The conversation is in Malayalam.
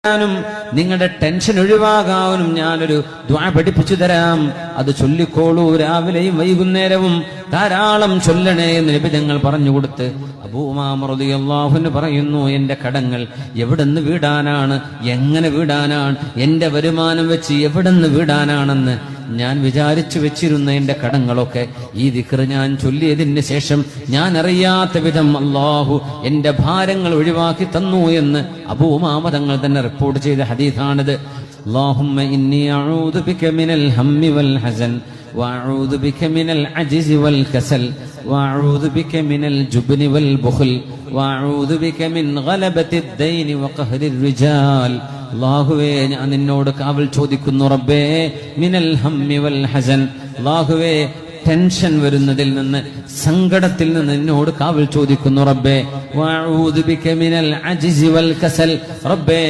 ും നിങ്ങളുടെ ടെൻഷൻ ഒഴിവാകാനും ഞാനൊരു ദുആ പഠിപ്പിച്ചു തരാം. അത് ചൊല്ലിക്കോളൂ, രാവിലെയും വൈകുന്നേരവും ധാരാളം ചൊല്ലണേ എന്ന് നബി തങ്ങൾ പറഞ്ഞുകൊടുത്ത് അബൂ ഉമാമ റളിയല്ലാഹു അൻഹു പറയുന്നു, എന്റെ കടങ്ങൾ എവിടെന്ന് വീടാനാണ്, എങ്ങനെ വീടാനാണ്, എന്റെ വരുമാനം വെച്ച് എവിടെന്ന് വീടാനാണെന്ന് ഞാൻ വിചാരിച്ചു വെച്ചിരുന്ന എന്റെ കടങ്ങളൊക്കെ ഈ ദിക്ർ ഞാൻ ചൊല്ലിയതിന് ശേഷം ഞാൻ അറിയാത്ത വിധം അല്ലാഹു എന്റെ ഭാരങ്ങൾ ഒഴിവാക്കി തന്നു എന്ന് അബൂ ഉമാമ തങ്ങൾ തന്നെ റിപ്പോർട്ട് ചെയ്ത ഹദീസാണിത്. അല്ലാഹുമ്മ ഇന്നി അഊദു ബിക മിനൽ ഹമ്മി വൽ ഹസൻ വഅഊദു ബിക മിനൽ അജ്സി വൽ കസൽ വഅഊദു ബിക മിനൽ ജുബ്നി വൽ ബുഖൽ വഅഊദു ബിക മിൻ ഗലബത്തിദ് ദൈനി വഖഹ്രിർ റിജാൽ. അല്ലാഹുവേ, ഞാൻ നിന്നോട് കാവൽ ചോദിക്കുന്നു റബ്ബേ, മിനൽ ഹമ്മി വൽ ഹസൻ, അല്ലാഹുവേ ടെൻഷൻ വരുന്നതിൽ നിന്ന്, സങ്കടത്തിൽ നിന്ന് നിന്നോട് കാവൽ ചോദിക്കുന്നു റബ്ബേ. വഅഊദു ബിക മിനൽ അജ്സി വൽ കസൽ, റബ്ബേ